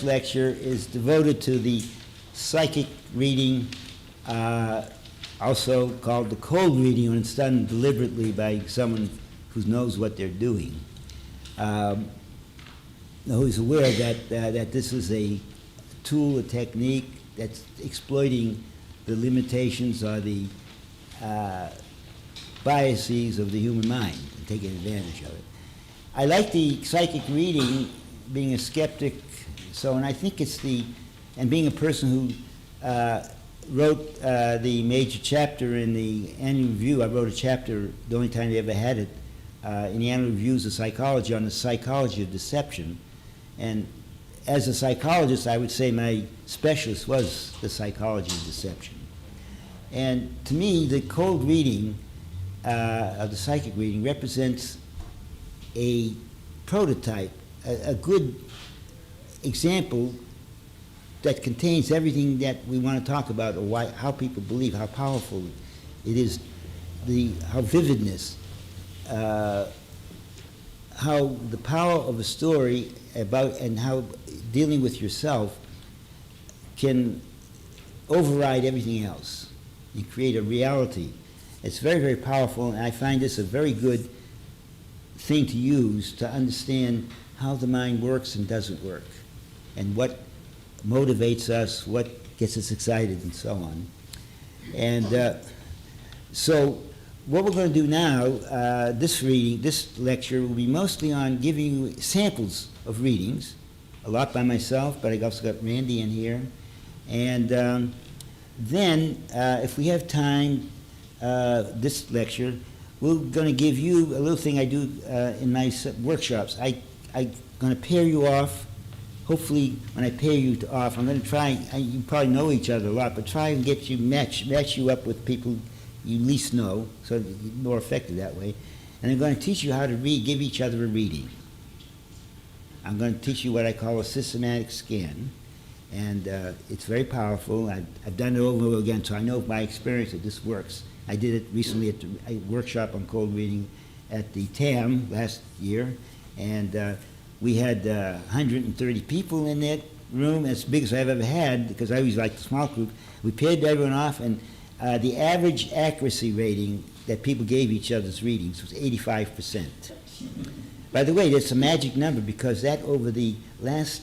lecture is devoted to the psychic reading, also called the cold reading, when it's done deliberately by someone who knows what they're doing. Who's aware that this is a tool, a technique that's exploiting the limitations or the biases of the human mind and taking advantage of it. I like the psychic reading, being a skeptic, and I think it's and being a person who wrote the major chapter in the annual review. I wrote a chapter, the only time I ever had it, in the annual reviews of psychology, on the psychology of deception. And as a psychologist, I would say my specialist was the psychology of deception. And to me, the cold reading of the psychic reading represents a prototype, a good example that contains everything that we want to talk about, or how people believe, how powerful it is, how vividness, how the power of a story about, and how dealing with yourself can override everything else and create a reality. It's very, very powerful, and I find this a very good thing to use to understand how the mind works and doesn't work, and what motivates us, what gets us excited, and so on. And so what we're going to do now, this lecture will be mostly on giving you samples of readings, a lot by myself, but I've also got Randy in here. And then, if we have time, this lecture, we're going to give you a little thing I do in my workshops. I'm going to pair you off. Hopefully, when I pair you off, I'm going to try, you probably know each other a lot, but try and get you, match you up with people you least know, so you're more effective that way. And I'm going to teach you how to give each other a reading. I'm going to teach you what I call a systematic scan. And it's very powerful. I've done it over and over again, so I know by experience that this works. I did it recently at a workshop on cold reading at the TAM last year, and we had 130 people in that room, as big as I've ever had, because I always like the small group. We paired everyone off, and the average accuracy rating that people gave each other's readings was 85%. By the way, that's a magic number, because that over the last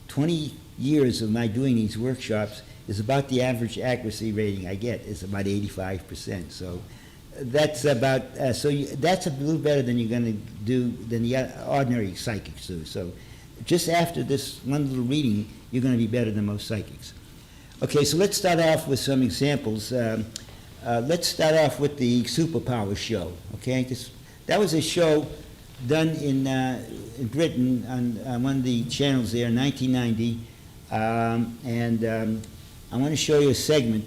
20 years of my doing these workshops is about the average accuracy rating I get, is about 85%. So that's about, that's a little better than you're going to do, than the ordinary psychics do. So just after this one little reading, you're going to be better than most psychics. Okay, so let's start off with some examples. Let's start off with the Superpower show, okay? That was a show done in Britain on one of the channels there in 1990. I want to show you a segment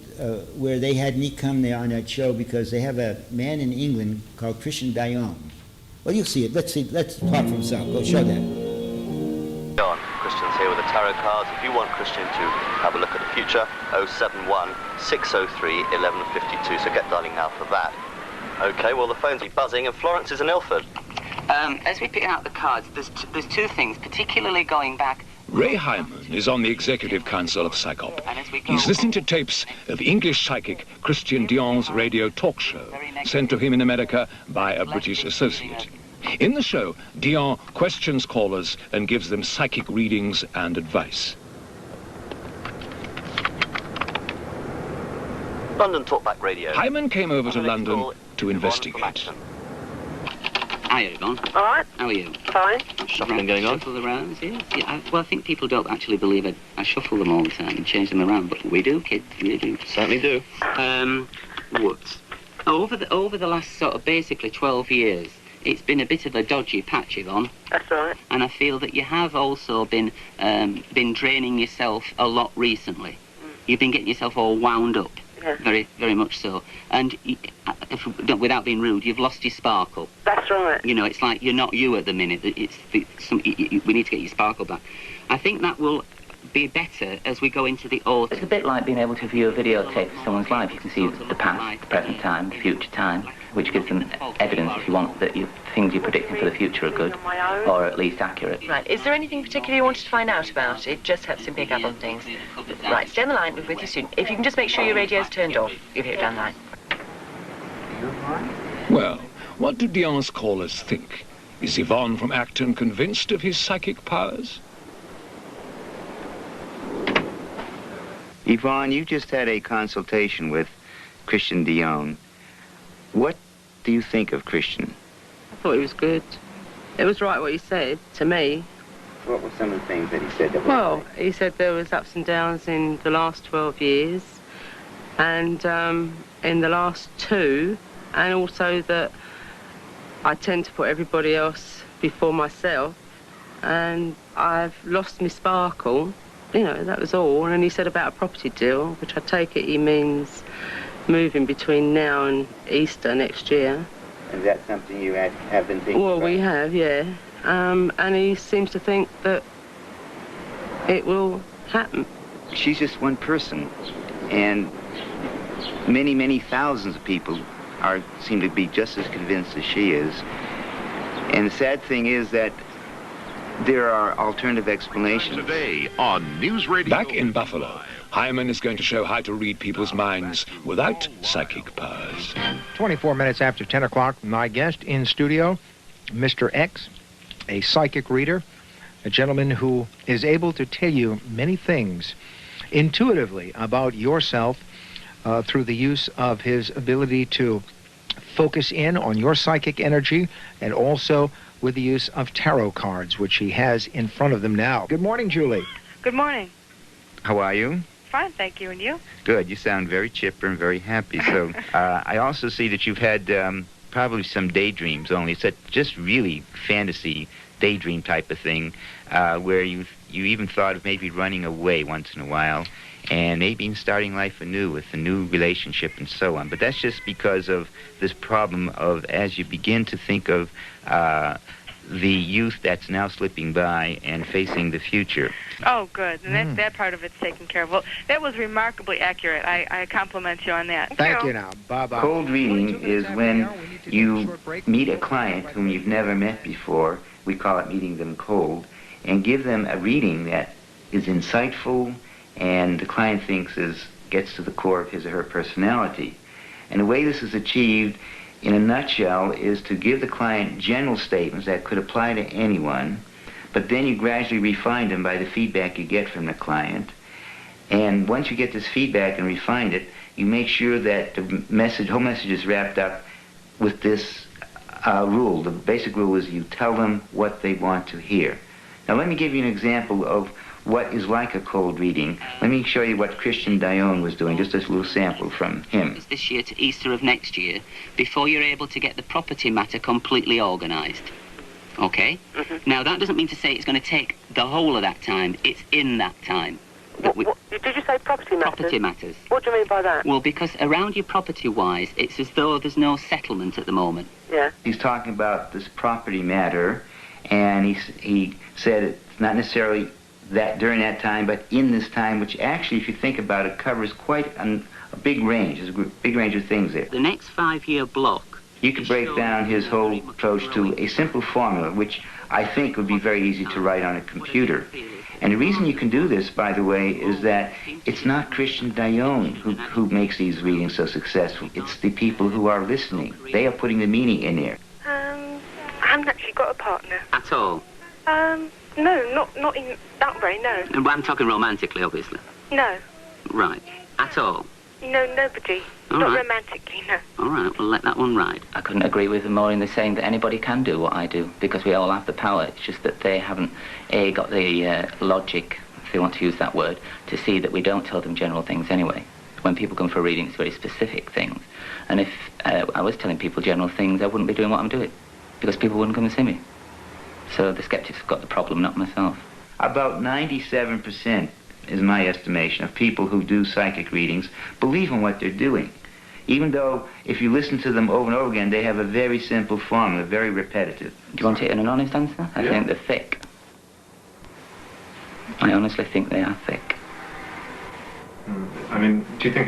where they had me come there on that show, because they have a man in England called Christian Dion. Well, you'll see it. Let's talk for himself. Go show that. John, Christian's here with the tarot cards. If you want Christian to have a look at the future, 071 603 1152. So get dialing now for that. Okay, well, the phones are buzzing, and Florence is in Ilford. As we pick out the cards, there's two things, particularly going back. Ray Hyman is on the Executive Council of Psychop. He's listening to tapes of English psychic Christian Dion's radio talk show, sent to him in America by a British associate. In the show, Dion questions callers and gives them psychic readings and advice. London Talkback Radio. Hyman came over to London to investigate. Hiya, Yvonne. All right. How are you? Fine. Shuffling going on? Shuffle the rounds, yeah. Well, I think people don't actually believe it. I shuffle them all the time and change them around, but we do, kid. We do. Certainly do. What? Over the last sort of basically 12 years, it's been a bit of a dodgy patch, Yvonne. That's right. And I feel that you have also been draining yourself a lot recently. You've been getting yourself all wound up. Yes. Very, very much so. And without being rude, you've lost your sparkle. That's right. You know, it's like you're not you at the minute. We need to get your sparkle back. I think that will be better as we go into the autumn. It's a bit like being able to view a videotape of someone's life. You can see the past, the present time, the future time, which gives them evidence, if you want, that things you're predicting for the future are good, or at least accurate. Right, is there anything particular you wanted to find out about? It just helps him pick up on things. Right, stay on the line, we'll be with you soon. If you can just make sure your radio's turned off, you'll hear it down the line. Well, what do Dion's callers think? Is Yvonne from Acton convinced of his psychic powers? Yvonne, you just had a consultation with Christian Dion. What do you think of Christian? I thought he was good. It was right what he said to me. What were some of the things that he said? Well, he said there was ups and downs in the last 12 years, and in the last 2, and also that I tend to put everybody else before myself, and I've lost my sparkle. You know, that was all. And he said about a property deal, which I take it he means moving between now and Easter next year. Is that something you have been thinking Well, about? we have, yeah. And he seems to think that it will happen. She's just one person, and many, many thousands of people seem to be just as convinced as she is. And the sad thing is that there are alternative explanations. Today on News Radio. Back in Buffalo, Hyman is going to show how to read people's minds without psychic powers. 24 minutes after 10 o'clock, my guest in studio, Mr. X, a psychic reader, a gentleman who is able to tell you many things intuitively about yourself through the use of his ability to focus in on your psychic energy, and also with the use of tarot cards, which he has in front of them now. Good morning, Julie. Good morning. How are you? Fine, thank you. And you? Good. You sound very chipper and very happy. So I also see that you've had probably some daydreams only. It's just really fantasy daydream type of thing where you even thought of maybe running away once in a while and maybe starting life anew with a new relationship and so on. But that's just because of this problem of, as you begin to think of the youth that's now slipping by and facing the future. Oh, good. And that part of it's taken care of. Well, that was remarkably accurate. I compliment you on that. Thank you now. Bye-bye. Cold reading is when you meet a client whom you've never met before. We call it meeting them cold, and give them a reading that is insightful and the client thinks gets to the core of his or her personality. And the way this is achieved, in a nutshell, is to give the client general statements that could apply to anyone, but then you gradually refine them by the feedback you get from the client. And once you get this feedback and refine it, you make sure that the whole message is wrapped up with this rule. The basic rule is you tell them what they want to hear. Now let me give you an example of what is like a cold reading. Let me show you what Christian Dion was doing, just this little sample from him. It's this year to Easter of next year, before you're able to get the property matter completely organised. Okay? Now, that doesn't mean to say it's going to take the whole of that time. It's in that time. Did you say property matters? Property matters. What do you mean by that? Well, because around you property-wise, it's as though there's no settlement at the moment. Yeah. He's talking about this property matter, and he said it's not necessarily that during that time, but in this time, which actually, if you think about it, covers quite a big range. There's a big range of things there. The next 5-year block. You could break down his whole approach to a simple formula, which I think would be very easy to write on a computer. And the reason you can do this, by the way, is that it's not Christian Dion who makes these readings so successful. It's the people who are listening. They are putting the meaning in there. I haven't actually got a partner. At all? No, not in that way, no. And I'm talking romantically, obviously. No. Right. At all? No, nobody. All not right. romantically, no. All right, we'll let that one ride. I couldn't agree with him more in the saying that anybody can do what I do, because we all have the power. It's just that they haven't, got the logic, if you want to use that word, to see that we don't tell them general things anyway. When people come for a reading, it's very specific things. And if I was telling people general things, I wouldn't be doing what I'm doing, because people wouldn't come and see me. So the skeptics have got the problem, not myself. About 97% is my estimation of people who do psychic readings believe in what they're doing. Even though, if you listen to them over and over again, they have a very simple formula, very repetitive. Do you want it in an honest answer? I think they're thick. I honestly think they are thick. I mean, do you think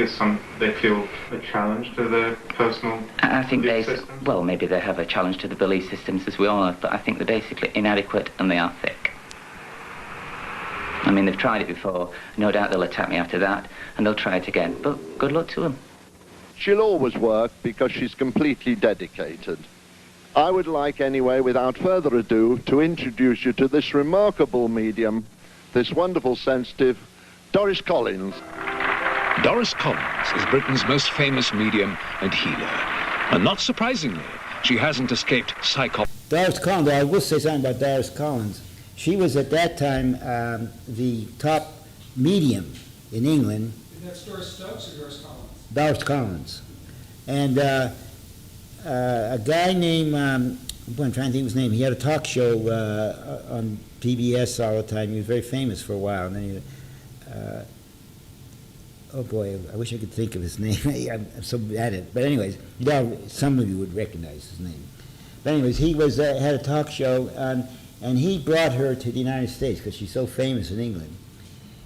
they feel a challenge to their personal I think belief systems? well, maybe they have a challenge to the belief systems as we all have, but I think they're basically inadequate and they are thick. I mean, they've tried it before. No doubt they'll attack me after that, and they'll try it again. But good luck to them. She'll always work because she's completely dedicated. I would like, anyway, without further ado, to introduce you to this remarkable medium, this wonderful sensitive, Doris Collins. Doris Collins is Britain's most famous medium and healer. And not surprisingly, she hasn't escaped psychopathy. Doris Collins, I will say something about Doris Collins. She was at that time the top medium in England. And that's Doris Stokes or Doris Collins? Doris Collins. And a guy named, I'm trying to think of his name, he had a talk show on PBS all the time. He was very famous for a while. And then he, oh boy, I wish I could think of his name. I'm so bad at it. But anyways, some of you would recognize his name. But anyways, he was had a talk show, and he brought her to the United States because she's so famous in England.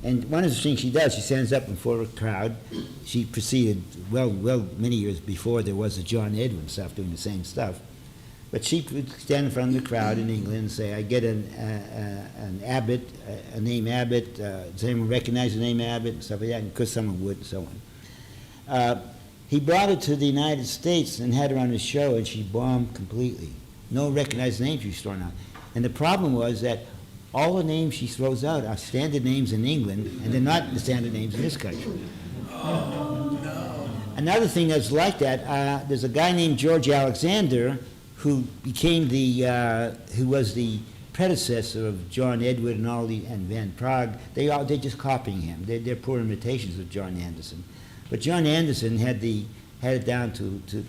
And one of the things she does, she stands up in front of a crowd. She preceded, well, many years before there was a John Edwin stuff doing the same stuff. But she would stand in front of the crowd in England and say, I get an Abbott, a name Abbott, does anyone recognize the name Abbott, and stuff like that, because someone would, and so on. He brought her to the United States and had her on his show, and she bombed completely. No recognized names she was throwing out. And the problem was that all the names she throws out are standard names in England, and they're not the standard names in this country. Oh, no. Another thing that's like that, there's a guy named George Alexander who became who was the predecessor of John Edward and and Van Praagh. They're just copying him. They're poor imitations of John Anderson. But John Anderson had it down to the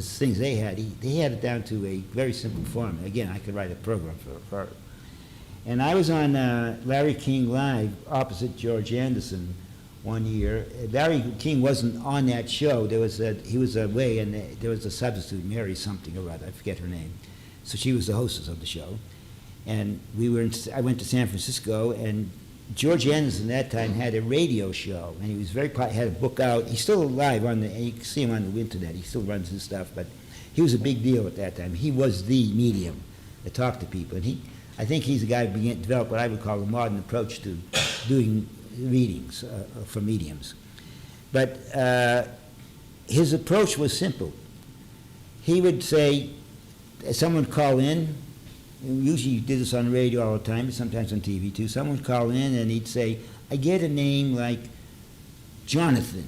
things they had. He had it down to a very simple form. Again, I could write a program for it. And I was on Larry King Live opposite George Anderson one year. Larry King wasn't on that show. He was away, and there was a substitute, Mary something or other. I forget her name. So she was the hostess of the show. And I went to San Francisco, and George Anderson at that time had a radio show, and he was had a book out. He's still alive you can see him on the internet. He still runs his stuff, but he was a big deal at that time. He was the medium that talked to people, and I think he's the guy who developed what I would call a modern approach to doing readings for mediums. But his approach was simple. He would say, someone would call in. Usually he did this on the radio all the time, but sometimes on TV too. Someone would call in and he'd say, I get a name like Jonathan.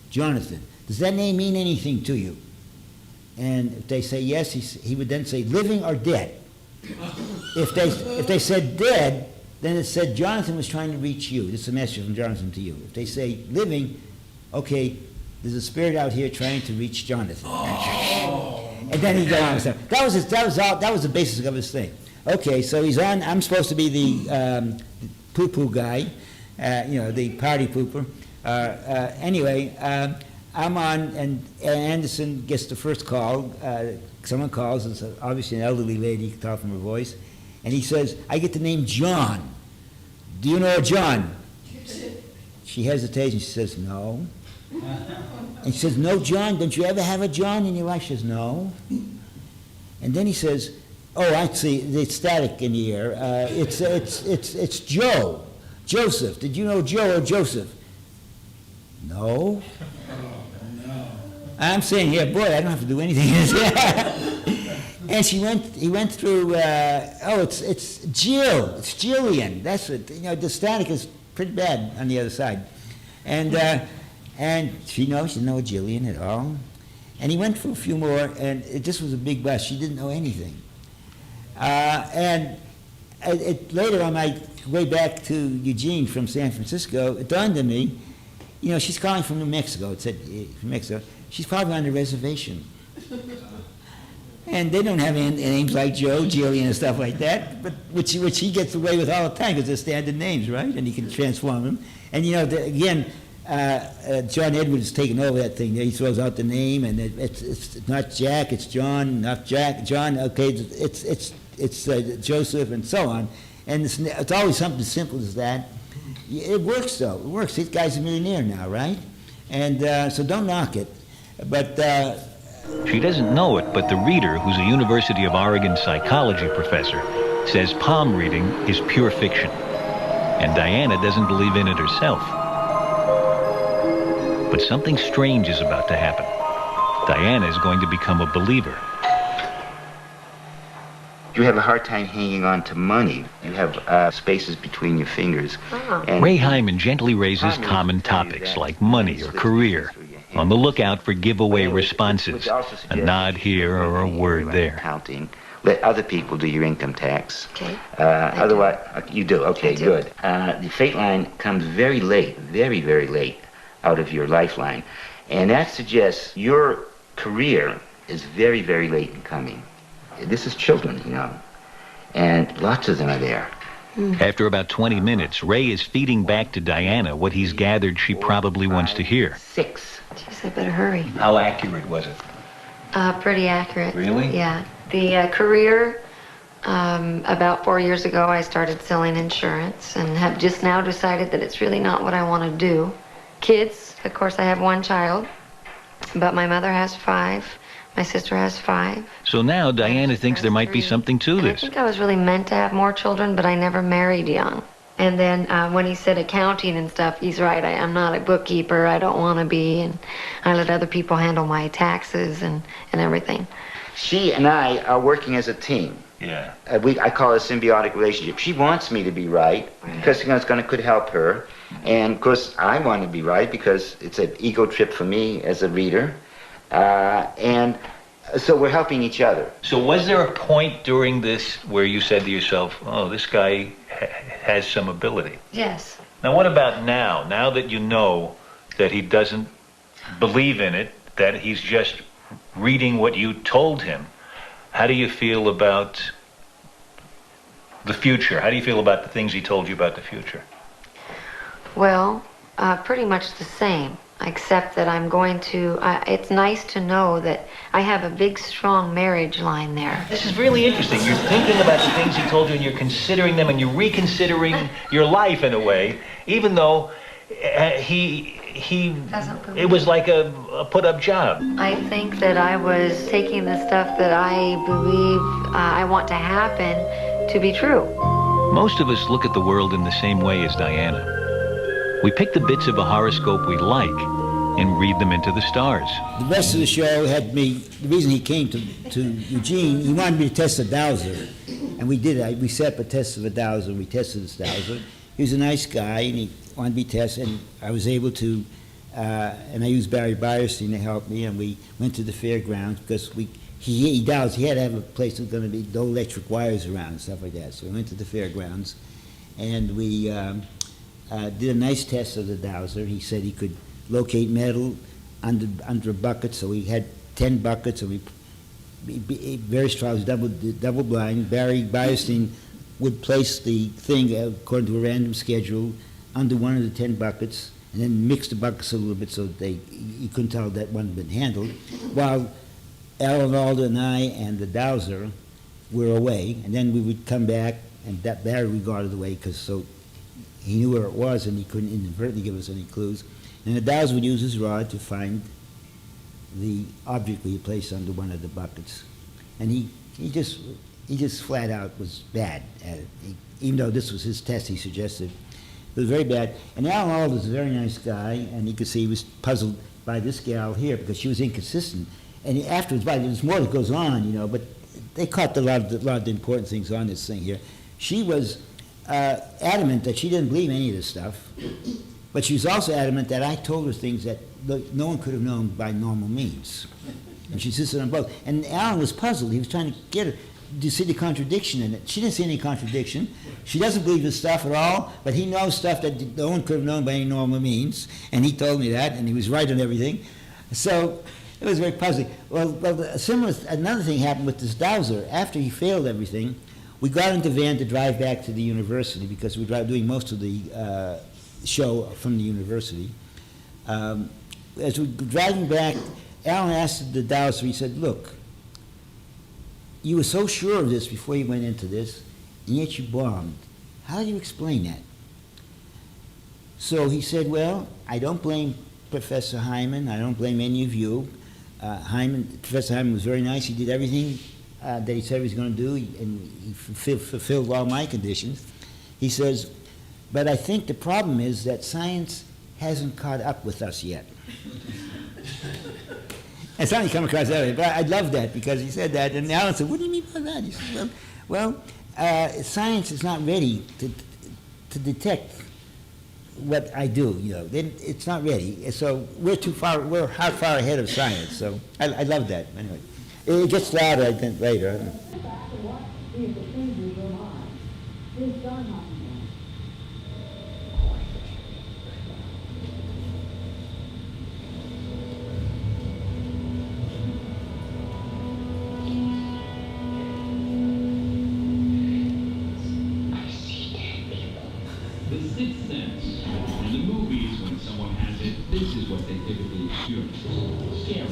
Jonathan. Does that name mean anything to you? And if they say yes, he would then say, living or dead? If they said dead, then it said Jonathan was trying to reach you. This is a message from Jonathan to you. If they say living, okay, there's a spirit out here trying to reach Jonathan. And then he'd go on and stuff. That was the basis of his thing. Okay, so he's on. I'm supposed to be the poo-poo guy, the party pooper. Anyway, I'm on, and Anderson gets the first call. Someone calls, it's obviously an elderly lady, you can tell from her voice, and he says, I get the name John. Do you know a John? She hesitates, and she says, no. And he says, no, John, don't you ever have a John in your life? She says, no. And then he says, oh, I see, it's static in the air. It's Joe, Joseph. Did you know Joe or Joseph? No. I'm saying, yeah, boy, I don't have to do anything. And he went through, it's Jill, it's Jillian. That's what, the static is pretty bad on the other side. And she didn't know Jillian at all. And he went for a few more, and it just was a big bust. She didn't know anything. Later on my way back to Eugene from San Francisco, it dawned on me, she's calling from New Mexico. It said from Mexico. She's probably on the reservation. And they don't have names like Joe, Jillian, and stuff like that, but which he gets away with all the time because they're standard names, right? And he can transform them. And John Edwards has taken over that thing. He throws out the name, and it's not Jack, it's John, not Jack, John. Okay, it's Joseph, and so on. And it's always something as simple as that. It works, though. It works. This guy's a millionaire now, right? And so don't knock it. But she doesn't know it, but the reader, who's a University of Oregon psychology professor, says palm reading is pure fiction. And Diana doesn't believe in it herself. But something strange is about to happen. Diana is going to become a believer. You have a hard time hanging on to money. You have spaces between your fingers. And Ray Hyman gently raises common topics like money or career, on the lookout for giveaway responses, a nod here or a word there. Counting. Let other people do your income tax. Okay. Otherwise, you do. Okay, good. The fate line comes very late, very, very late out of your lifeline. And that suggests your career is very, very late in coming. This is children, you know, and lots of them are there. After about 20 minutes, Ray is feeding back to Diana what he's gathered she probably wants to hear. 6. Jeez, I better hurry. How accurate was it? Pretty accurate. Really? Yeah. The career, about 4 years ago, I started selling insurance and have just now decided that it's really not what I want to do. Kids, of course, I have 1 child, but my mother has 5. My sister has 5. So now Diana thinks there might be something to I this. think I was really meant to have more children, but I never married young. And then when he said accounting and stuff, he's right. I'm not a bookkeeper. I don't want to be. And I let other people handle my taxes and everything. She and I are working as a team. Yeah. I call it a symbiotic relationship. She wants me to be right because you know, could help her. And, of course, I want to be right because it's an ego trip for me as a reader. And so we're helping each other. So was there a point during this where you said to yourself, oh, this guy has some ability? Yes. Now what about now? Now that you know that he doesn't believe in it, that he's just reading what you told him, how do you feel about the future? How do you feel about the things he told you about the future? Well, pretty much the same, except that I'm going to, it's nice to know that I have a big, strong marriage line there. This is really interesting. You're thinking about the things he told you and you're considering them and you're reconsidering your life in a way, even though it was like a put-up job. I think that I was taking the stuff that I believe I want to happen to be true. Most of us look at the world in the same way as Diana. We pick the bits of a horoscope we like and read them into the stars. The rest of the show had me, the reason he came to Eugene, he wanted me to test a dowser. And we did. We set up a test of a dowser, and we tested this dowser. He was a nice guy, and he wanted me to test, and I was able to, and I used Barry Bierstein to help me, and we went to the fairgrounds because he dowsed. He had to have a place that was going to be no electric wires around and stuff like that. So we went to the fairgrounds, and we did a nice test of the dowser. He said he could locate metal under a bucket, so we had 10 buckets, and we very strong, double blind. Barry Bierstein would place the thing according to a random schedule under one of the 10 buckets, and then mix the buckets a little bit so you couldn't tell that one had been handled, while Alan Alda and I and the dowser were away, and then we would come back, and that Barry would go out of the way, because so he knew where it was, and he couldn't inadvertently give us any clues. And the dowser would use his rod to find the object we had placed under one of the buckets. And he just flat out was bad at it. Even though this was his test, he suggested. It was very bad. And Alan Alda was a very nice guy, and you could see he was puzzled by this gal here because she was inconsistent. And afterwards, there's more that goes on, you know, but they caught a lot of the important things on this thing here. She was adamant that she didn't believe any of this stuff, but she was also adamant that I told her things that no one could have known by normal means. And she insisted on both. And Alan was puzzled. He was trying to get her to see the contradiction in it. She didn't see any contradiction. She doesn't believe this stuff at all, but he knows stuff that no one could have known by any normal means. And he told me that, and he was right on everything. So it was very puzzling. Well, another thing happened with this dowser. After he failed everything, we got into the van to drive back to the university because we were doing most of the show from the university. As we were driving back, Alan asked the dowser, he said, look, you were so sure of this before you went into this, and yet you bombed. How do you explain that? So he said, well, I don't blame Professor Hyman. I don't blame any of you. Professor Hyman was very nice. He did everything that he said he was going to do, and he fulfilled all my conditions. He says, but I think the problem is that science hasn't caught up with us yet. It's only come across that way, but I love that because he said that, and Alan said, what do you mean by that? He said, well, science is not ready to detect what I do, you know. Then it's not ready. So we're how far ahead of science. So I love that. Anyway, it gets louder, I think, later. I don't know. This is what they typically experience. Scary.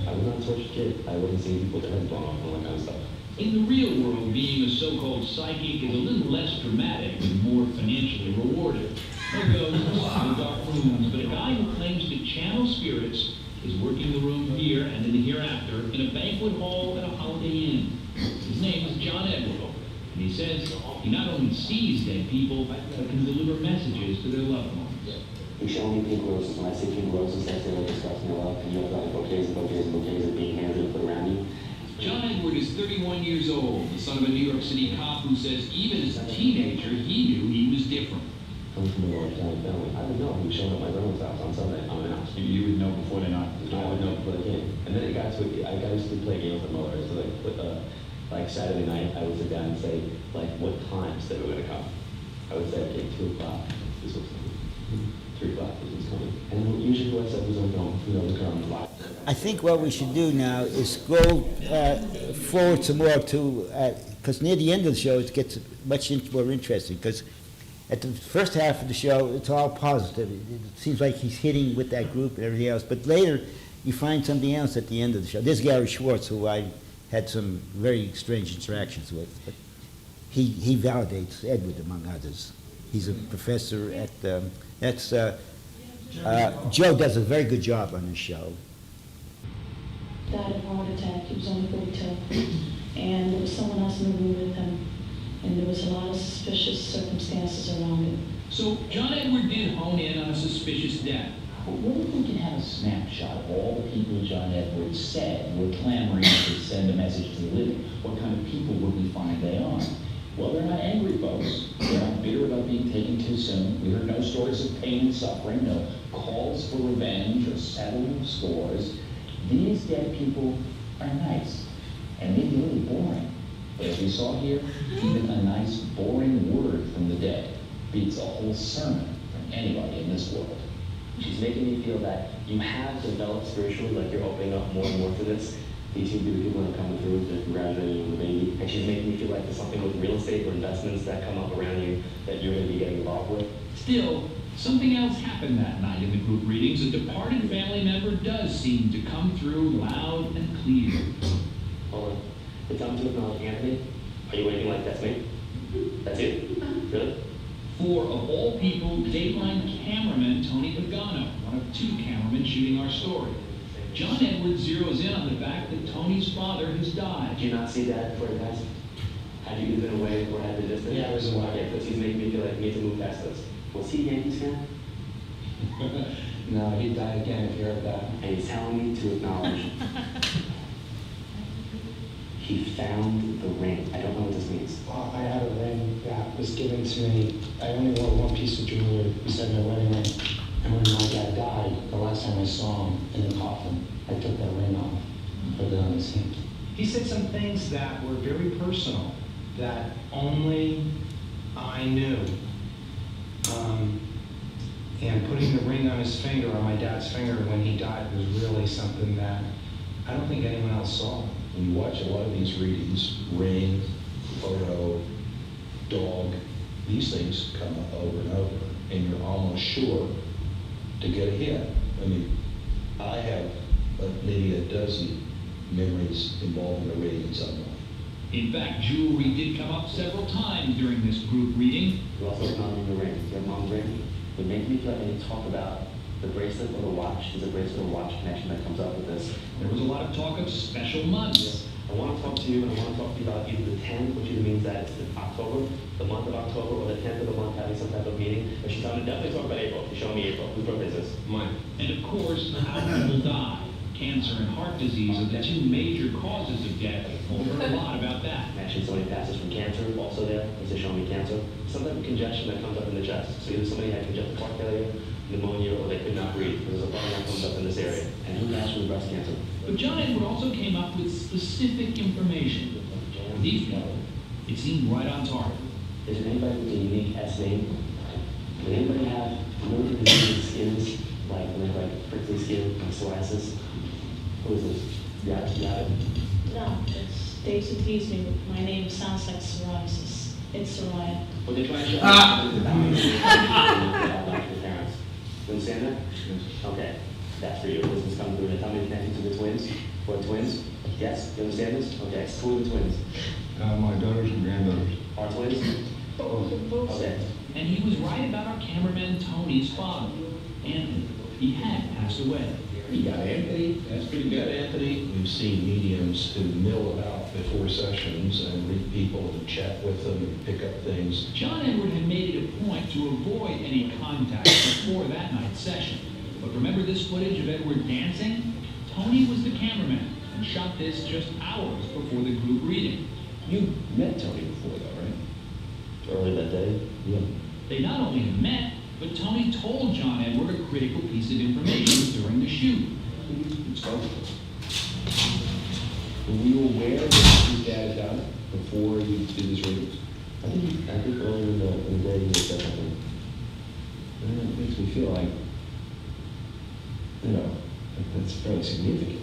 I was not a tortured kid. I wasn't seeing people with their heads blown off and all that kind of stuff. In the real world, being a so-called psychic is a little less dramatic and more financially rewarded. No ghosts, no dark rooms, but a guy who claims to channel spirits is working the room here and in the hereafter in a banquet hall at a Holiday Inn. His name is John Edward. And he says he not only sees dead people, but can deliver messages to their loved ones. You show me pink roses. When I see pink roses, that's the like disgusting love. And you have like bouquets and bouquets and bouquets of being handed and put around you. John Edward is 31 years old, the son of a New York City cop who says even as a teenager, he knew he was different. Coming from a large family, I would know he was showing up at my grandma's house on Sunday. You would know before they knocked. I would know before they came. And then it got to, I used to play a game with my mother. So like Saturday night, I would sit down and say, like, what times they were going to come. I would say, okay, 2 o'clock, this was coming. 3 o'clock, this was coming. And usually what I said was going to come, the car on the block. I think what we should do now is go forward some more to, because near the end of the show it gets much more interesting, because at the first half of the show it's all positive. It seems like he's hitting with that group and everything else, but later you find something else at the end of the show. There's Gary Schwartz, who I had some very strange interactions with, but he validates Edward among others. He's a professor at, Joe does a very good job on this show. Died of a heart attack. He was only 42. And there was someone else in the room with him. And there was a lot of suspicious circumstances around it. So John Edward did hone in on a suspicious death. What if we can have a snapshot of all the people John Edwards said were clamoring to send a message to the living? What kind of people would we find they are? Well, they're not angry folks. They're not bitter about being taken too soon. We heard no stories of pain and suffering, no calls for revenge or settling of scores. These dead people are nice, and maybe a little boring. But as we saw here, even a nice, boring word from the dead beats a whole sermon from anybody in this world. She's making me feel that you have developed spiritually, like you're opening up more and more to this. These seem to be the people that are coming through, they're congratulating you on the baby. And she's making me feel like there's something with real estate or investments that come up around you that you're going to be getting involved with. Still, something else happened that night in the group readings. A departed family member does seem to come through loud and clear. Hold on. It's time to acknowledge Anthony. Are you waving like that's me? That's you? Really? For, of all people, Dateline cameraman Tony Pagano, one of 2 cameramen shooting our story. John Edwards zeroes in on the fact that Tony's father has died. Did you not see Dad before he passed? Had you been away or had the distance? Yeah, I was away. Okay, because he's making me feel like we need to move past this. Was he a Yankees fan? No, he died again if you heard that. And he's telling me to acknowledge he found the ring. I don't know what this means. Well, I had a ring that was given to me. I only wore one piece of jewelry beside my wedding ring. And when my dad died, the last time I saw him in the coffin, I took that ring off and put it on his hand. He said some things that were very personal, that only I knew. And putting the ring on his finger, on my dad's finger when he died, was really something that I don't think anyone else saw. When you watch a lot of these readings, ring, photo, dog, these things come up over and over, and you're almost sure to get a hit. I mean, I have maybe a dozen memories involving a reading in some way. In fact, jewelry did come up several times during this group reading. We also found the ring. Your mom's ring would make me feel like I need to talk about the bracelet or the watch. There's a bracelet or watch connection that comes up with this. There was a lot of talk of special months. I want to talk to you, and I want to talk to you about either the 10th, which either means that it's October, the month of October, or the 10th of the month having some type of meaning. But she's going to definitely talk about April. She's showing me April. Whose birthday is this? Mine. And of course, how people die. Cancer and heart disease are the two major causes of death. We'll heard a lot about that. Actually, somebody passes from cancer, also there, because they're showing me cancer. Some type of congestion that comes up in the chest. So either somebody had congestive heart failure, pneumonia, or they could not breathe. There's a problem that comes up in this area. And who passed from breast cancer? But John Edward also came up with specific information. For these people, it seemed right on target. Is there anybody with a unique S name? Does anybody have, remember the disease skins, like when they have like prickly skin, like psoriasis? Who is this? Yeah, yeah. No, it's Daisy teased me. My name sounds like psoriasis. It's Soraya. Well, they try to show you parents. You understand that? Okay, that's for you. This is coming through. Now tell me the connection to the twins. What twins? Yes, you understand this? Okay, who are the twins? My daughters and granddaughters. Our twins? Okay. And he was right about our cameraman Tony's father, Anthony. He had passed away. You got Anthony. That's pretty good, Anthony. We've seen mediums who mill about before sessions and read people and chat with them and pick up things. John Edward had made it a point to avoid any contact before that night's session. But remember this footage of Edward dancing? Tony was the cameraman and shot this just hours before the group reading. You met Tony before, though, right? Early that day? Yeah. They not only met, but Tony told John Edward a critical piece of information during the shoot. Were you aware that your dad had died before you did this reading? I think earlier in the day you said something. And it makes me feel like, that's fairly significant.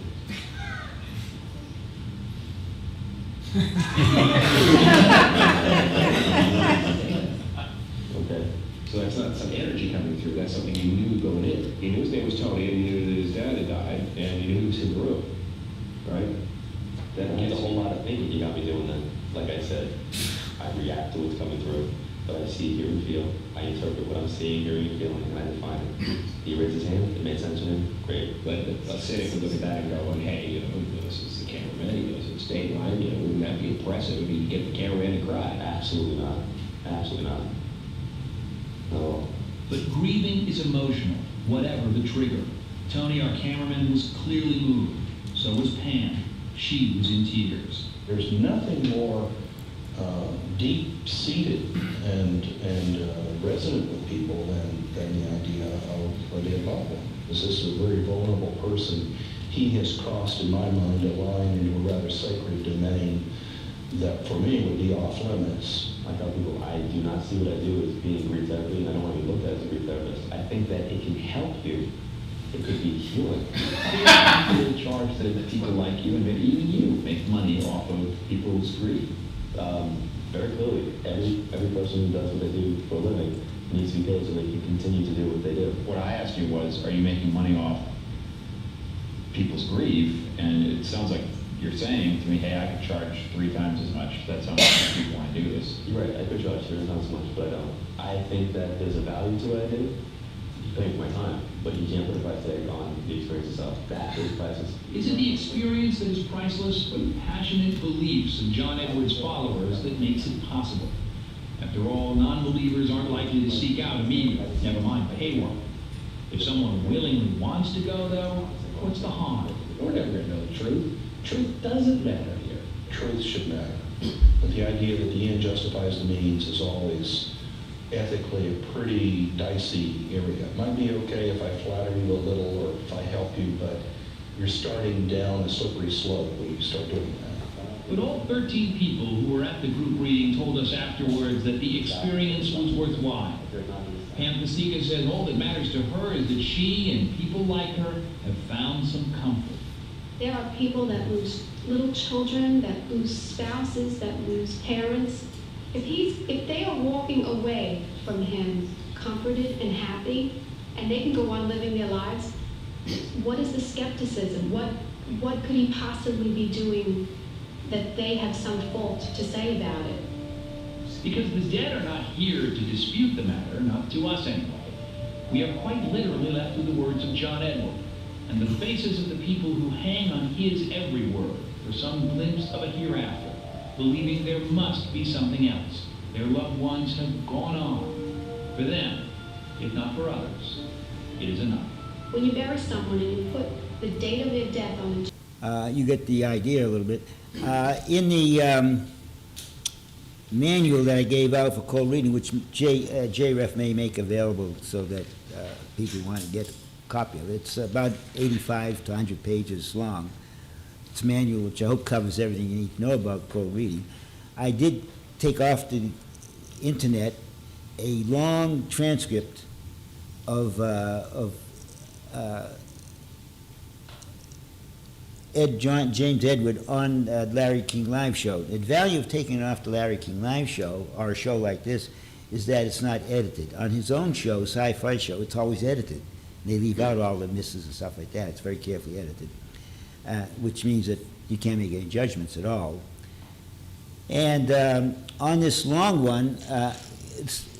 Okay. So that's not some energy coming through, that's something you knew going in. He knew his name was Tony, and he knew that his dad had died, and he knew he was in the room, right? That's a whole lot of thinking you got me doing then. Like I said, I react to what's coming through, but I see, hear, and feel. I interpret what I'm seeing, hearing, and feeling, and I define it. He raised his hand, it made sense to him, great. But a cynic would look at that and go, hey, this is the cameraman, he goes to the state line, wouldn't that be impressive if he could get the cameraman to cry? Absolutely not. Absolutely not. No. But grieving is emotional, whatever the trigger. Tony, our cameraman, was clearly moved. So was Pam. She was in tears. There's nothing more deep-seated and resonant with people than the idea of a dead loved one. This is a very vulnerable person. He has crossed, in my mind, a line into a rather sacred domain that, for me, would be off limits. I tell people, I do not see what I do as being grief therapy, and I don't want to be looked at as a grief therapist. I think that it can help you. It could be healing. You're in charge that people like you, and maybe even you, make money off of people's grief. Very clearly, every person who does what they do for a living needs to be paid so they can continue to do what they do. What I asked you was, are you making money off people's grief? And it sounds like you're saying to me, hey, I could charge 3 times as much. That's how much people want to do this. You're right, I could charge 3 times as much, but I don't. I think that there's a value to what I do. You pay for my time, but you can't put a price tag on the experience itself. That is priceless. Is it the experience that is priceless, or the passionate beliefs of John Edward's followers that makes it possible? After all, non-believers aren't likely to seek out a medium, never mind pay one. If someone willingly wants to go, though, what's the harm? We're never going to know the truth. Truth doesn't matter here. Truth should matter. But the idea that the end justifies the means is always ethically a pretty dicey area. It might be okay if I flatter you a little or if I help you, but you're starting down a slippery slope when you start doing that. But all 13 people who were at the group reading told us afterwards that the experience was worthwhile. Pam Pasika says all that matters to her is that she and people like her have found some comfort. There are people that lose little children, that lose spouses, that lose parents. If they are walking away from him comforted and happy, and they can go on living their lives, what is the skepticism? what could he possibly be doing that they have some fault to say about it? Because the dead are not here to dispute the matter, not to us anyway. We are quite literally left with the words of John Edward, and the faces of the people who hang on his every word for some glimpse of a hereafter, believing there must be something else. Their loved ones have gone on. For them, if not for others, it is enough. When you bury someone and you put the date of their death on the You get the idea a little bit. In the manual that I gave out for cold reading, which JREF may make available so that people want to get a copy of it, it's about 85 to 100 pages long. It's a manual which I hope covers everything you need to know about cold reading. I did take off the internet a long transcript of James Edward on Larry King Live Show. The value of taking it off the Larry King Live Show, or a show like this, is that it's not edited. On his own show, Sci-Fi Show, it's always edited. They leave out all the misses and stuff like that. It's very carefully edited, which means that you can't make any judgments at all. And on this long one,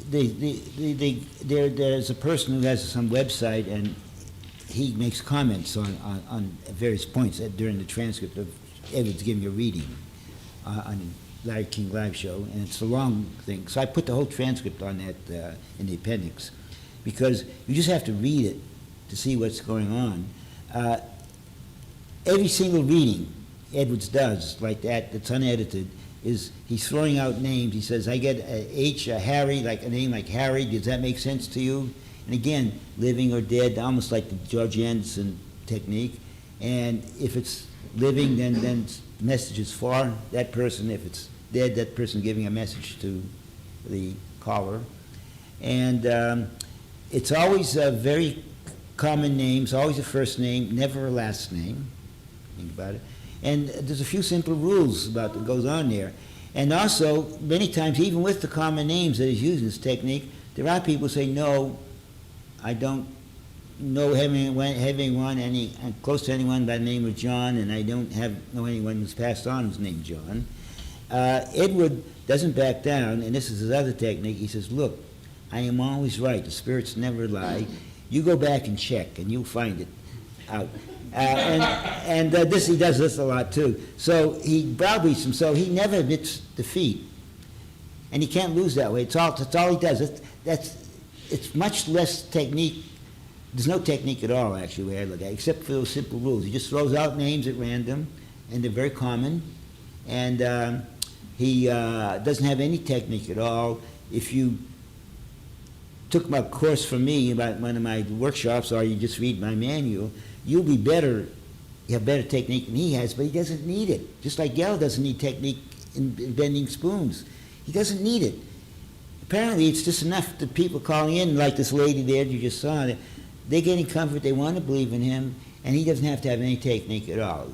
there's a person who has some website, and he makes comments on various points during the transcript of Edwards giving a reading on Larry King Live Show, and it's a long thing. So I put the whole transcript on that in the appendix, because you just have to read it to see what's going on. Every single reading Edwards does like that, that's unedited, is he's throwing out names. He says, I get a Harry, like a name like Harry, does that make sense to you? And again, living or dead, almost like the George Anderson technique. And if it's living, then the message is for that person. If it's dead, that person giving a message to the caller. And it's always very common names, always a first name, never a last name. Think about it. And there's a few simple rules about that goes on there. And also, many times, even with the common names that he's using this technique, there are people who say, no, I don't know having one close to anyone by the name of John, and I don't know anyone who's passed on who's named John. Edward doesn't back down, and this is his other technique. He says, look, I am always right. The spirits never lie. You go back and check, and you'll find it out. He does this a lot too. So he browbeats him, so he never admits defeat, and he can't lose that way. That's all he does. It's much less technique. There's no technique at all, actually, where I look at it, except for those simple rules. He just throws out names at random, and they're very common, and he doesn't have any technique at all. If you took my course from me about one of my workshops, or you just read my manual, you'll be better, you have better technique than he has, but he doesn't need it. Just like Gell doesn't need technique in bending spoons. He doesn't need it. Apparently, it's just enough that people calling in, like this lady there you just saw, they're getting comfort, they want to believe in him, and he doesn't have to have any technique at all.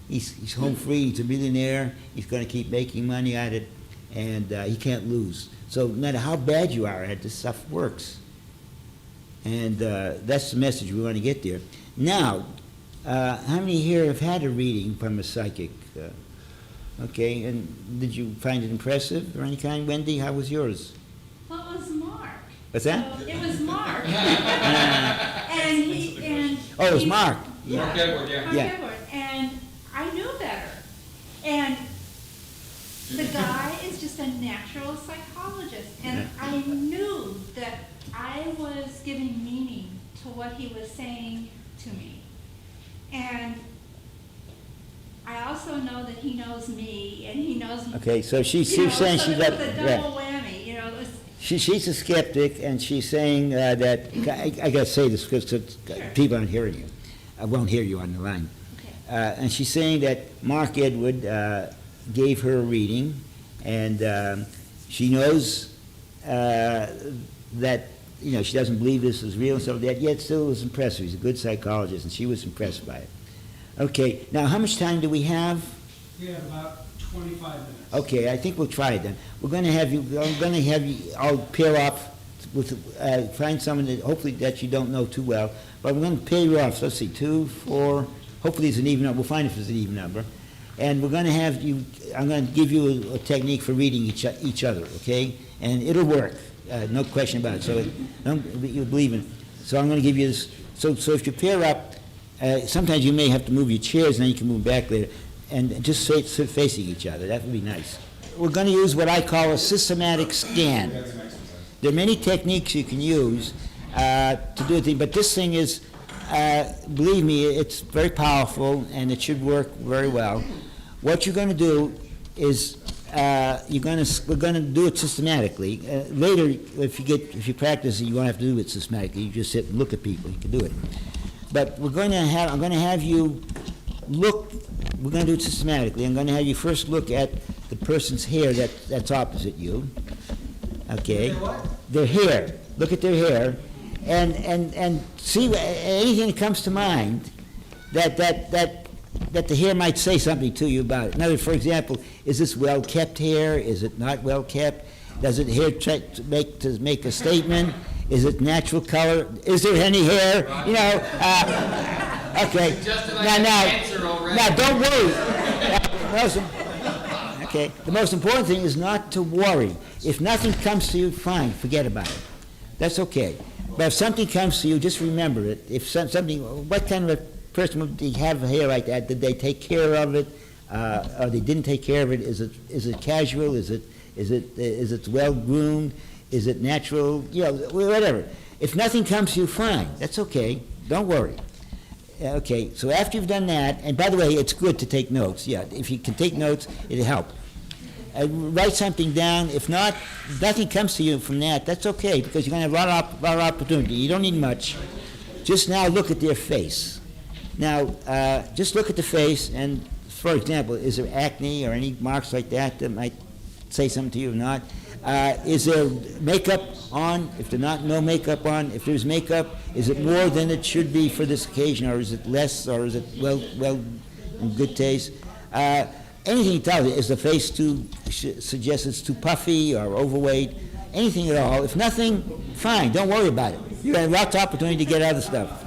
He's home free, he's a millionaire, he's going to keep making money at it, and he can't lose. So no matter how bad you are at it, this stuff works. And that's the message we want to get there. Now, how many here have had a reading from a psychic? Okay, and did you find it impressive or any kind? Wendy, how was yours? Well, it was Mark. What's that? So it was Mark. and it was Mark. Yeah. Mark Edward, yeah. Mark Edward. And I knew better. And the guy is just a natural psychologist. And I knew that I was giving meaning to what he was saying to me. And I also know that he knows me, and he knows me. Okay, so she's saying so she it got was a double whammy, you know. It was, she's a skeptic, and she's saying that I got to say this because people aren't hearing you. I won't hear you on the line. Okay. And she's saying that Mark Edward gave her a reading, and she knows that she doesn't believe this is real and stuff like that. Yet still was impressed. He's a good psychologist, and she was impressed by it. Okay, now how much time do we have? We have about 25 minutes. Okay, I think we'll try it then. I'm going to have you all pair off with, find someone that hopefully that you don't know too well, but we're going to pair you off. So let's see, 2, 4, Hopefully it's an even number. We'll find if it's an even number. And we're going to have you, I'm going to give you a technique for reading each other, okay? And it'll work, no question about it. So you believe in it. So I'm going to give you this. So if you pair up, sometimes you may have to move your chairs and then you can move back later. And just sit facing each other. That would be nice. We're going to use what I call a systematic scan. There are many techniques you can use to do it, but this thing is, believe me, it's very powerful and it should work very well. What you're going to do is we're going to do it systematically. Later, if you practice it, you won't have to do it systematically. You just sit and look at people. You can do it. But I'm going to have you look. We're going to do it systematically. I'm going to have you first look at the person's hair that's opposite you. Okay. Their hair. Look at their hair, and see anything that comes to mind that the hair might say something to you about it. In other words, for example, is this well-kept hair? Is it not well-kept? Does it hair make a statement? Is it natural color? Is there any hair? You know, okay. Now, don't worry. Okay. The most important thing is not to worry. If nothing comes to you, fine, forget about it. That's okay. But if something comes to you, just remember it. If something, what kind of a person would have hair like that? Did they take care of it, or they didn't take care of it? Is it casual? Is it well groomed? Is it natural? You know, whatever. If nothing comes to you, fine. That's okay. Don't worry. Okay. So after you've done that, and by the way, it's good to take notes. Yeah, if you can take notes, it'll help. Write something down. If not, nothing comes to you from that. That's okay, because you're going to have a lot of opportunity. You don't need much. Just now look at their face. Now, just look at the face, and for example, is there acne or any marks like that might say something to you or not? Is there makeup on? If there's not, no makeup on. If there's makeup, is it more than it should be for this occasion, or is it less, or is it well in good taste? Anything you tell you, is the face suggests it's too puffy or overweight? Anything at all. If nothing, fine. Don't worry about it. You have lots of opportunity to get other stuff.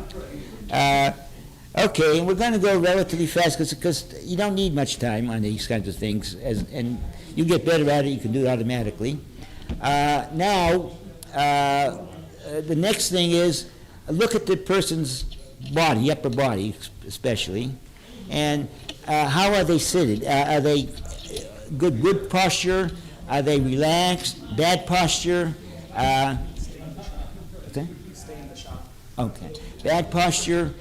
Okay, and we're going to go relatively fast because you don't need much time on these kinds of things, and you get better at it. You can do it automatically. Now, the next thing is look at the person's body, upper body especially, and how are they seated? Are they good posture? Are they relaxed? Bad posture? Okay. Okay. Bad posture.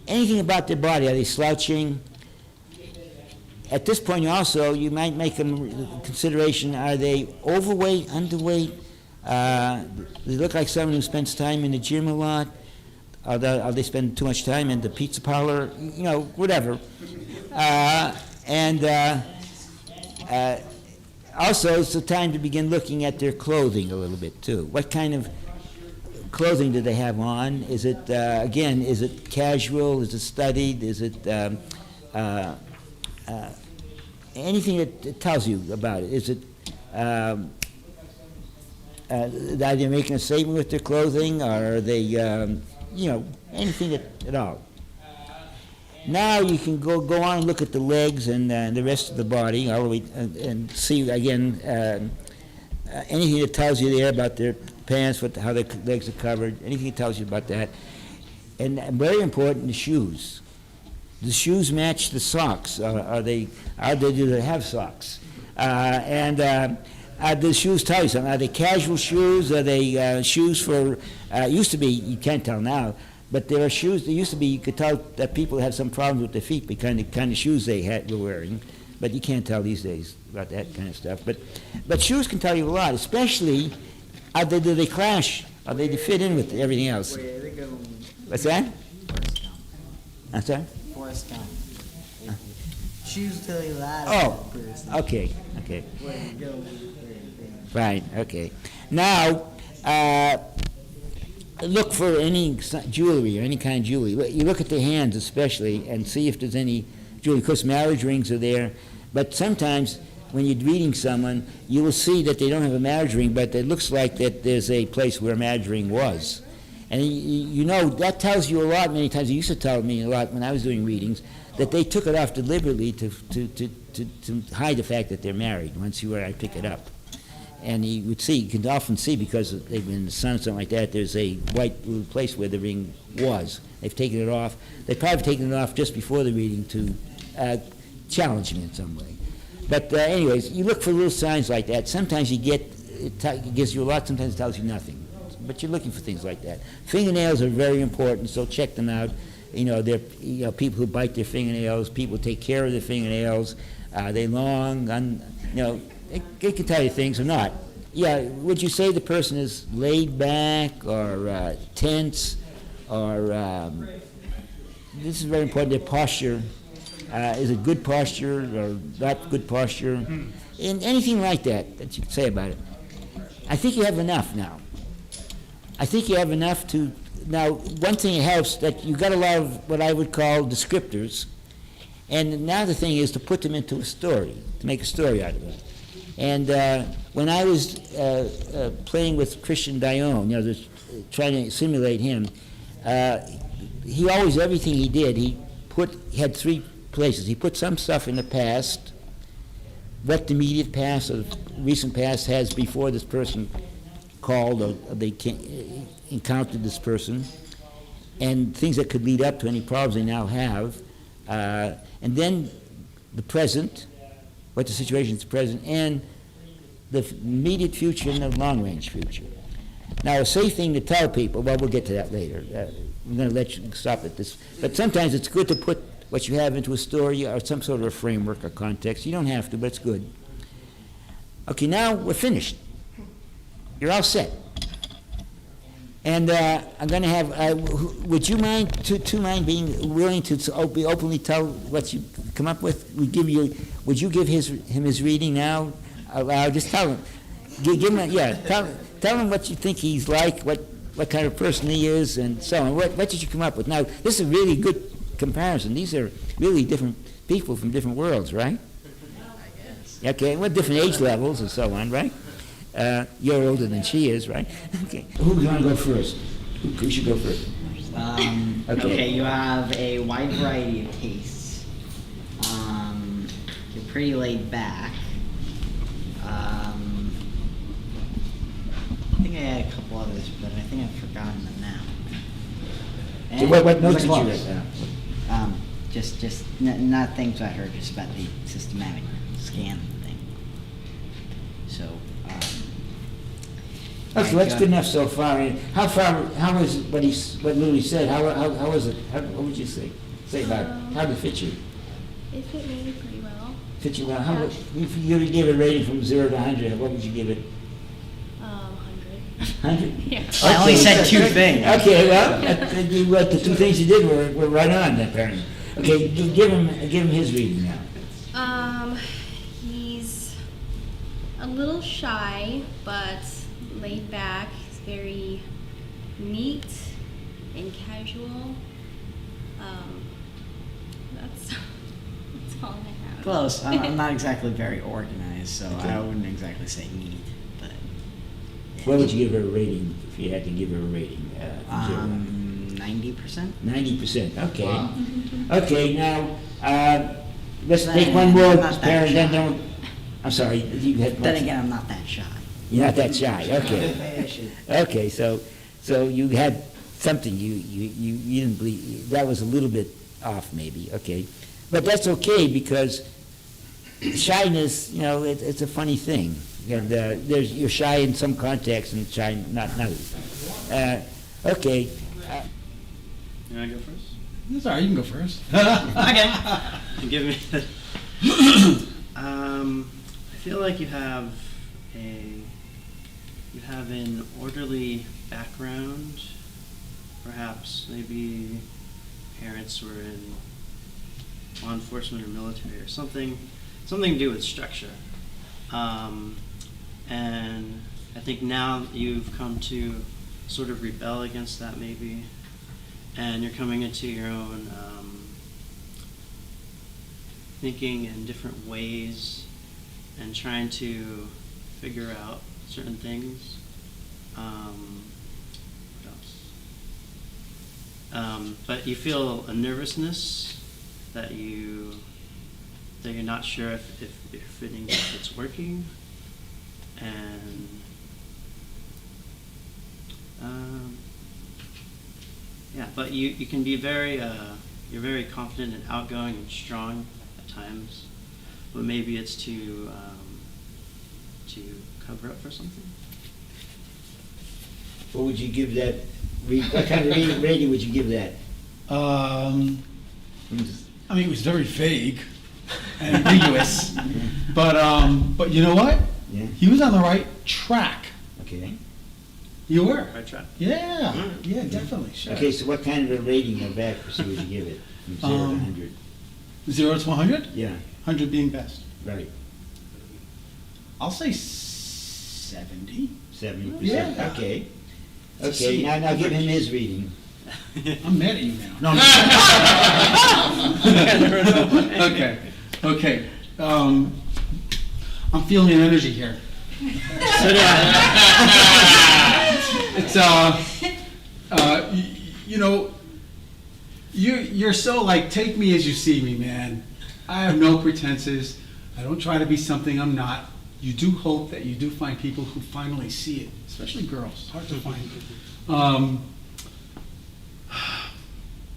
Anything about their body? Are they slouching? At this point, also, you might make a consideration: are they overweight, underweight? They look like someone who spends time in the gym a lot. Are they spend too much time in the pizza parlor? You know, whatever. Also, it's the time to begin looking at their clothing a little bit too. What kind of clothing do they have on? Is it again? Is it casual? Is it studied? Is it anything that tells you about it? Is it are they making a statement with their clothing, or are they anything at all? Now you can go on and look at the legs and the rest of the body, all the way, and see again anything that tells you there about their pants, how their legs are covered, anything that tells you about that. And very important, the shoes. The shoes match the socks. Do they have socks? The shoes tell you something. Are they casual shoes? Are they shoes for? Used to be, you can't tell now, but there are shoes. There used to be, you could tell that people had some problems with their feet because the kind of shoes they were wearing. But you can't tell these days about that kind of stuff. But shoes can tell you a lot, especially do they clash? Or do they fit in with everything else? What's that? What's that? Forrest Gump. Shoes tell you a lot about the person. Okay. Right, okay. Now, look for any jewelry or any kind of jewelry. You look at the hands especially and see if there's any jewelry. Of course, marriage rings are there, but sometimes when you're reading someone, you will see that they don't have a marriage ring, but it looks like that there's a place where a marriage ring was. And you know, that tells you a lot many times. It used to tell me a lot when I was doing readings, that they took it off deliberately to hide the fact that they're married, once I pick it up. And you can often see, because they've been in the sun or something like that, there's a white little place where the ring was. They've taken it off. They've probably taken it off just before the reading to challenge me in some way. But anyways, you look for little signs like that. Sometimes it gives you a lot, sometimes it tells you nothing. But you're looking for things like that. Fingernails are very important, so check them out. You know, there are people who bite their fingernails, people who take care of their fingernails. Are they long? It can tell you things or not. Yeah, would you say the person is laid back or tense or, this is very important, their posture. Is it good posture or not good posture? And anything like that you can say about it. I think you have enough now. I think you have enough to, now one thing it helps that you got a lot of what I would call descriptors, and now the thing is to put them into a story, to make a story out of it. And when I was playing with Christian Dion, just trying to simulate him, he always, everything he did, he had three places. He put some stuff in the past, what the immediate past or recent past has before this person called or they encountered this person, and things that could lead up to any problems they now have, and then the present, what the situation is present, and the immediate future and the long-range future. Now, a safe thing to tell people, well, we'll get to that later. I'm going to let you stop at this. But sometimes it's good to put what you have into a story or some sort of a framework or context. You don't have to, but it's good. Okay, now we're finished. You're all set. And I'm going to have, would you mind, two mind being willing to openly tell what you come up with? Would you give him his reading now aloud? Just tell him. Give him, tell him what you think he's like, what kind of person he is, and so on. What did you come up with? Now, this is a really good comparison. These are really different people from different worlds, right? Okay, well, different age levels and so on, right? You're older than she is, right? Okay. Who do you want to go first? Who should go first? Okay, you have a wide variety of tastes. You're pretty laid back. I think I had a couple others, but I think I've forgotten them now. So what notes did you write down? Just not things I heard, just about the systematic scan thing. So, okay, that's good enough so far. How was what Louis said? How was it? What would you say about it? How did it fit you? It fit me pretty well. Fit you well? If you give a rating from 0 to 100, what would you give it? 100? Yeah. I only said two things. Okay, well, the two things you did were right on, apparently. Okay, give him his reading now. He's a little shy, but laid back. He's very neat and casual. That's all I have. Close. I'm not exactly very organized, so I wouldn't exactly say neat. But what would you give her a rating if you had to give her a rating? 90%. 90%. Okay. Wow. Okay. Now let's take one more parent. Then don't. I'm sorry. You had. Then again, I'm not that shy. You're not that shy. Okay. Okay. So you had something you didn't believe. That was a little bit off, maybe. Okay. But that's okay, because shyness, it's a funny thing. And you're shy in some contexts and shy not in others. Okay. You want to go first? That's all right, you can go first. Okay. Give me the... I feel like you have an orderly background. Perhaps maybe parents were in law enforcement or military or something to do with structure. And I think now you've come to sort of rebel against that, maybe, and you're coming into your own thinking in different ways and trying to figure out certain things. What else? But you feel a nervousness that you're not sure if it's working, and yeah, but you can be you're very confident and outgoing and strong at times, but maybe it's to cover up for something. What would you give that? What kind of rating would you give that? I mean, it was very vague and ambiguous, but you know what? Yeah. He was on the right track. Okay. You were. Right track. Yeah. Yeah, definitely. Sure. Okay, so what kind of a rating of accuracy would you give it from 0 to 100? 0 to 100? Yeah. 100 being best. Right. I'll say 70. 70%. Yeah. Okay. Okay. Now give him his reading. I'm mad at you now. No. Okay. Okay. I'm feeling an energy here. It's you know, you're so like, take me as you see me, man. I have no pretenses. I don't try to be something I'm not. You do hope that you do find people who finally see it, especially girls. It's hard to find.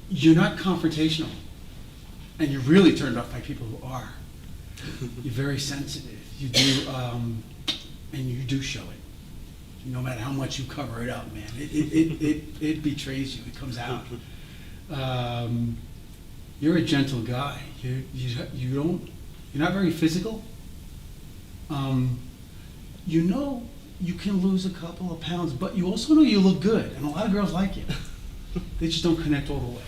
You're not confrontational, and you're really turned off by people who are. You're very sensitive. You do, and you do show it. No matter how much you cover it up, man, it betrays you. It comes out. You're a gentle guy. You're not very physical. You know you can lose a couple of pounds, but you also know you look good, and a lot of girls like you. They just don't connect all the way.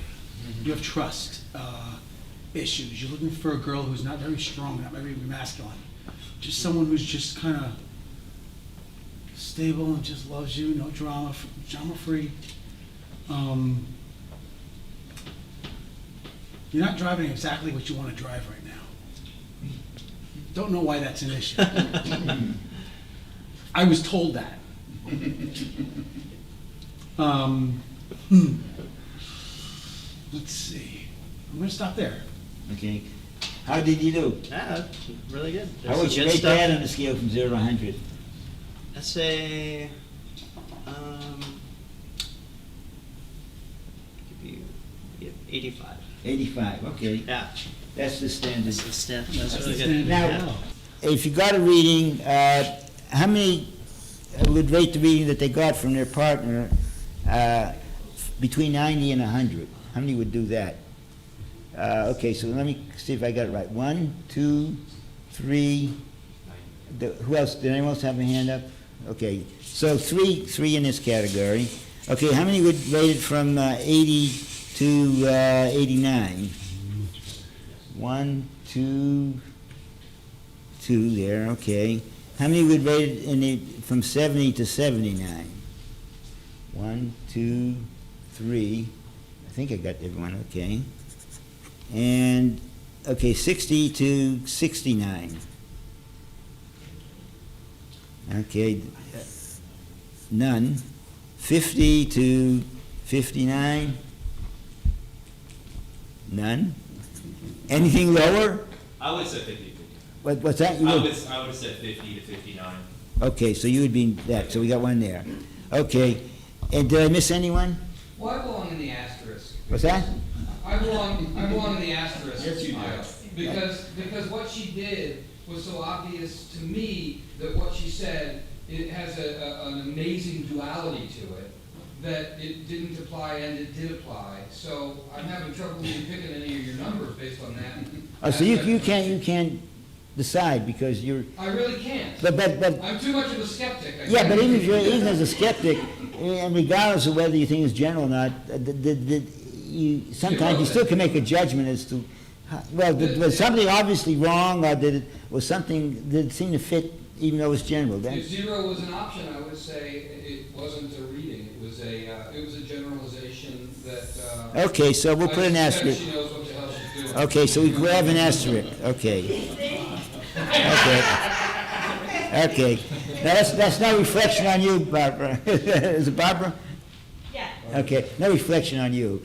You have trust issues. You're looking for a girl who's not very strong, not very masculine. Just someone who's just kind of stable and just loves you, no drama free. You're not driving exactly what you want to drive right now. Don't know why that's an issue. I was told that. Let's see. I'm going to stop there. Okay. How did you do? Yeah, really good. How would you rate that on a scale from 0 to 100? I'd say, give you 85. 85, okay. Yeah. That's the standard. That's really good. Now, if you got a reading, how many would rate the reading that they got from their partner between 90 and 100? How many would do that? Okay, so let me see if I got it right. 1, 2, 3. Who else? Did anyone else have a hand up? Okay, so three in this category. Okay, how many would rate it from 80 to 89? 1, 2, 2 there, okay. How many would rate it from 70 to 79? 1, 2, 3. I think I got everyone, okay. And, okay, 60 to 69. Okay, none. 50 to 59? None. Anything lower? I would say 50. What's that? I would have said 50 to 59. Okay, so you would be that, so we got one there. Okay, and did I miss anyone? Well, I belong in the asterisk. What's that? I belong in the asterisk. Yes, you do. Because what she did was so obvious to me that what she said, it has an amazing duality to it, that it didn't apply and it did apply. So I'm having trouble even picking any of your numbers based on that. Oh, so you can't decide because you're. I really can't. But I'm too much of a skeptic. Yeah, but even as a skeptic, and regardless of whether you think it's general or not, sometimes you still can make a judgment as to. Was something obviously wrong, or did it seem to fit even though it's general? If 0 was an option, I would say it wasn't a reading. It was a generalization that. Okay, so we'll put an asterisk. She knows what the hell she's doing. Okay, so we have an asterisk. Okay. Okay. Now that's no reflection on you, Barbara. Is it Barbara? Yeah, Okay, no reflection on you.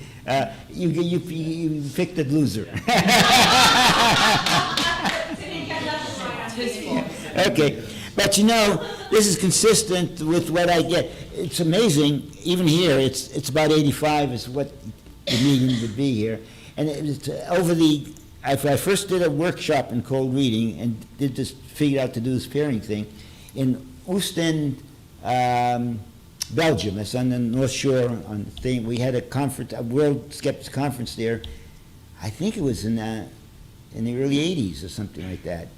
You picked the loser. Okay, but you know, this is consistent with what I get. It's amazing, even here, it's about 85 is what the meeting would be here. And it's I first did a workshop in cold reading and figured out to do this pairing thing in Oostende, Belgium. That's on the North Shore on the thing. We had a conference, a World Skeptics Conference there. I think it was in the early 80s or something like that.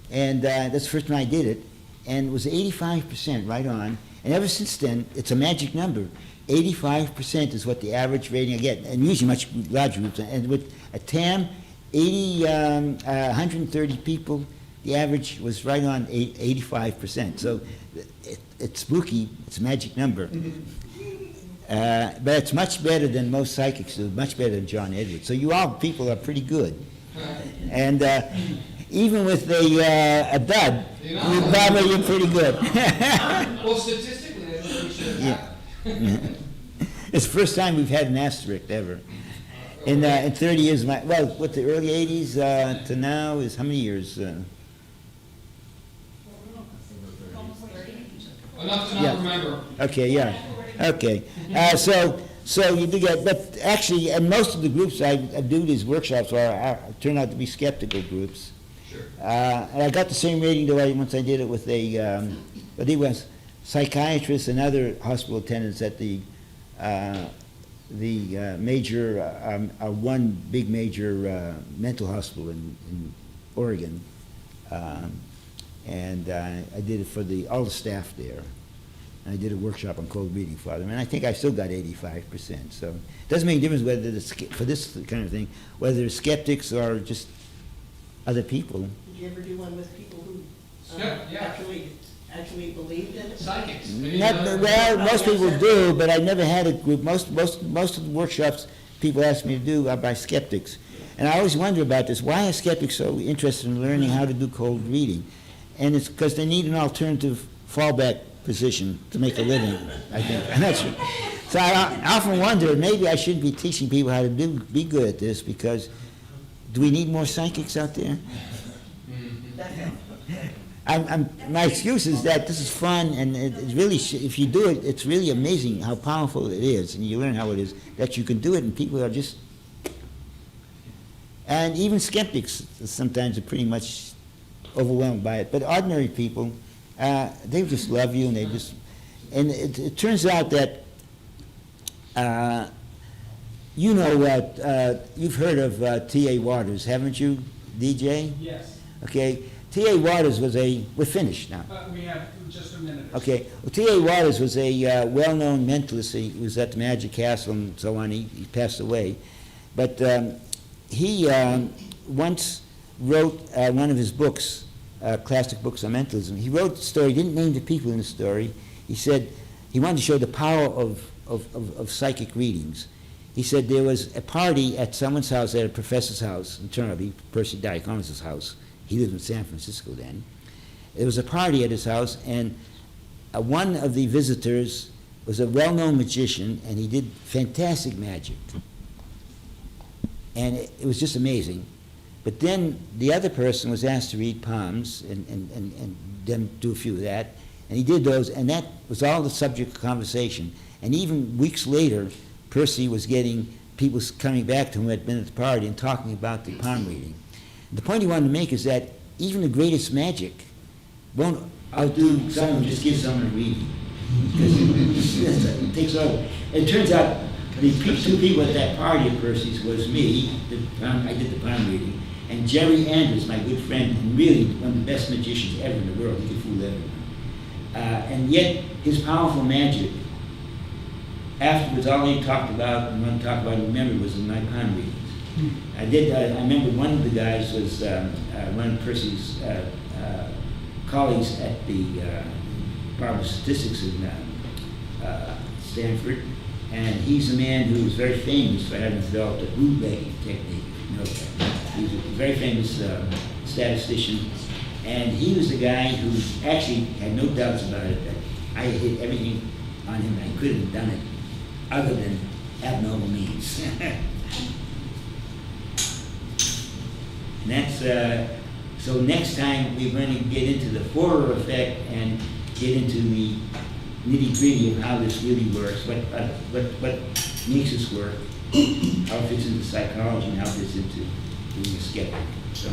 And that's the first time I did it. And it was 85% right on. And ever since then, it's a magic number. 85% is what the average rating I get, and usually much larger groups. And with a TAM, 130 people, the average was right on 85%. So it's spooky, it's a magic number. But it's much better than most psychics do, much better than John Edwards. So you all people are pretty good. And even with a dud, you're pretty good. Well, statistically, I think we should have. It's the first time we've had an asterisk ever. In 30 years, what the early 80s to now is how many years? Enough to not remember. Okay, yeah. Okay. So you do get, but actually, and most of the groups I do these workshops turn out to be skeptical groups. Sure. And I got the same rating once I did it with but he was psychiatrists and other hospital attendants at the major, one big major mental hospital in Oregon. And I did it for all the staff there. And I did a workshop on cold reading for them, and I think I still got 85%. So it doesn't make a difference whether for this kind of thing, whether they're skeptics or just other people. Did you ever do one with people who actually believed in it? Psychics. Well, most people do, but I never had a group. Most of the workshops people ask me to do are by skeptics. And I always wonder about this. Why are skeptics so interested in learning how to do cold reading? And it's because they need an alternative fallback position to make a living, I think. And that's so I often wonder, maybe I shouldn't be teaching people how to be good at this, because do we need more psychics out there? My excuse is that this is fun, and it's really, if you do it, it's really amazing how powerful it is, and you learn how it is, that you can do it, and people are just, and even skeptics sometimes are pretty much overwhelmed by it. But ordinary people, they just love you, and it turns out that, you know what, you've heard of T.A. Waters, haven't you, DJ? Yes. Okay, T.A. Waters we're finished now. We have just a minute. Okay, well, T.A. Waters was a well-known mentalist. He was at the Magic Castle and so on. He passed away. But he once wrote one of his books, classic books on mentalism. He wrote the story, didn't name the people in the story. He said he wanted to show the power of psychic readings. He said there was a party at someone's house, at a professor's house in Turnerby, Percy Diaconis' house. He lived in San Francisco then. There was a party at his house, and one of the visitors was a well-known magician, and he did fantastic magic. And it was just amazing. But then the other person was asked to read palms and then do a few of that. And he did those, and that was all the subject of conversation. And even weeks later, Percy was getting people coming back to him who had been at the party and talking about the palm reading. And the point he wanted to make is that even the greatest magic won't outdo someone who just gives someone a reading. Because it takes over. It turns out the two people at that party of Percy's was me, I did the palm reading, and Jerry Andrews, my good friend, and really one of the best magicians ever in the world. He could fool everyone. And yet, his powerful magic, afterwards, all he talked about and and remembered was in my palm readings. I remember one of the guys was one of Percy's colleagues at the Department of Statistics in Stanford, and he's a man who was very famous for having developed a bootlegging technique. You know, he's a very famous statistician, and he was the guy who actually had no doubts about it that I hit everything on him. I couldn't have done it. other than abnormal means. And that's, so next time we're going to get into the Forer effect and get into the nitty-gritty of how this really works, what makes this work, how it fits into psychology, and how it fits into being a skeptic. So.